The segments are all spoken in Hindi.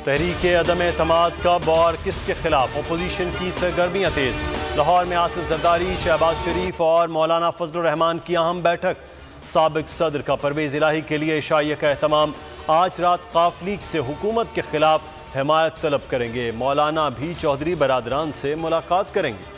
तहरीके अदम एतमाद कब और किसके खिलाफ अपोजिशन की सरगर्मियां तेज। लाहौर में आसिफ जरदारी, शहबाज शरीफ और मौलाना फजलुर रहमान की अहम बैठक। साबिक सदर का परवेज इलाही के लिए इशाइया का एहतमाम। आज रात काफ लीग से हुकूमत के खिलाफ हिमायत तलब करेंगे। मौलाना भी चौधरी बरादरान से मुलाकात करेंगे।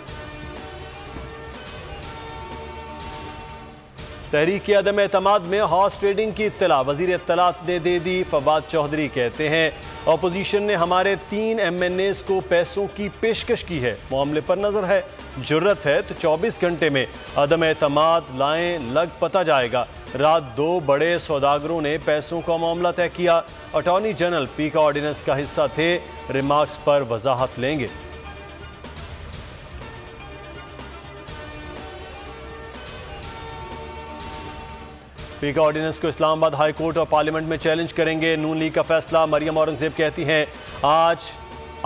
तहरीके अदम एतमाद में हॉर्स ट्रेडिंग की इत्तला वजीर इत्तलात ने दे दी। फवाद चौधरी कहते हैं अपोजिशन ने हमारे 3 MNAs को पैसों की पेशकश की है। मामले पर नजर है, जुर्रत है तो 24 घंटे में अदम एतमाद लाएं, लग पता जाएगा। रात 2 बड़े सौदागरों ने पैसों का मामला तय किया। अटॉर्नी जनरल पीका ऑर्डिनेंस का हिस्सा थे। रिमार्क्स पर वजाहत लेंगे। पीका ऑर्डिनेंस को इस्लामाबाद हाई कोर्ट और पार्लियामेंट में चैलेंज करेंगे। नून लीग का फैसला। मरियम औरंगजेब कहती हैं आज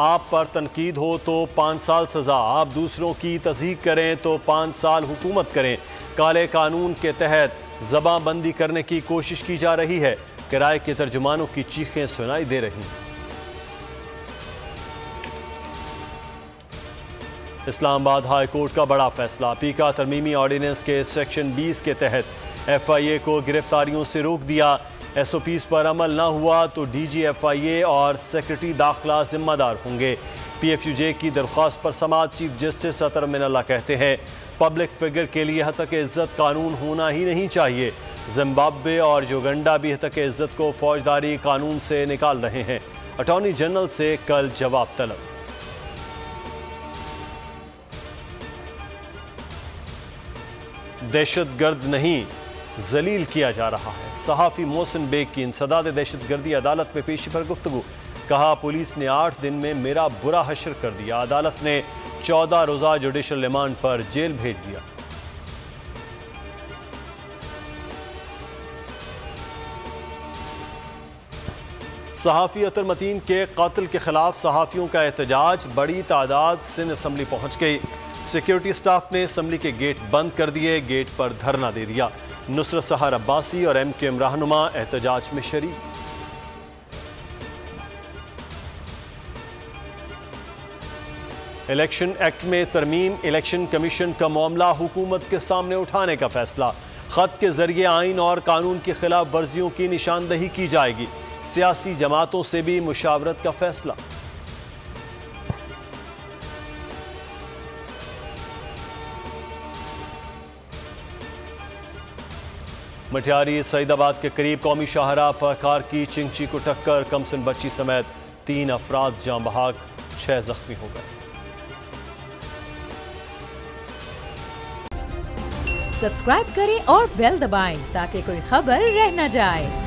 आप पर तनकीद हो तो 5 साल सजा, आप दूसरों की तस्दीक करें तो 5 साल हुकूमत करें। काले कानून के तहत ज़बानबंदी करने की कोशिश की जा रही है। किराए के तर्जुमानों की चीखें सुनाई दे रही हैं। इस्लामाबाद हाई कोर्ट का बड़ा फैसला। पीका तरमीमी ऑर्डिनेंस के सेक्शन 20 के तहत FIA को गिरफ्तारियों से रोक दिया। SOPs पर अमल न हुआ तो DG FIA और सेक्रेटरी दाखिला जिम्मेदार होंगे। PFUJ की दरख्वास्त पर समाअत चीफ जस्टिस अतर मिनल्ला कहते हैं पब्लिक फिगर के लिए हतक इज्जत कानून होना ही नहीं चाहिए। जिम्बाब्वे और युगांडा भी हतक इज्जत को फौजदारी कानून से निकाल रहे हैं। अटॉर्नी जनरल से कल जवाब तलब। दहशतगर्द नहीं जलील किया जा रहा है। सहाफ़ी मोहसिन बेग की इंसदाद दहशतगर्दी अदालत में पेशी पर गुफ्तगू। कहा पुलिस ने 8 दिन में मेरा बुरा हश्र कर दिया। अदालत ने 14 रोज़ा जुडिशल रिमांड पर जेल भेज दिया। सहाफ़ी अतर मतीन के कातिल के खिलाफ सहाफ़ियों का एहतजाज। बड़ी तादाद सिंध असम्बली पहुंच गई। सिक्योरिटी स्टाफ ने असम्बली के गेट बंद कर दिए। गेट पर धरना दे दिया। नुसरत सहर अब्बासी और MKM रहनुमा एहतजाज में शरीक। इलेक्शन एक्ट में तरमीम। इलेक्शन कमीशन का मामला हुकूमत के सामने उठाने का फैसला। खत के जरिए आइन और कानून की खिलाफ वर्जियों की निशानदही की जाएगी। सियासी जमातों से भी मुशावरत का फैसला। मटियारी सईदाबाद के करीब कौमी शाहराह पर कार की चिंची को टक्कर। कमसिन बच्ची समेत 3 अफराद जाँ बहक, 6 जख्मी हो गए। सब्सक्राइब करें और बेल दबाएं ताकि कोई खबर रह न जाए।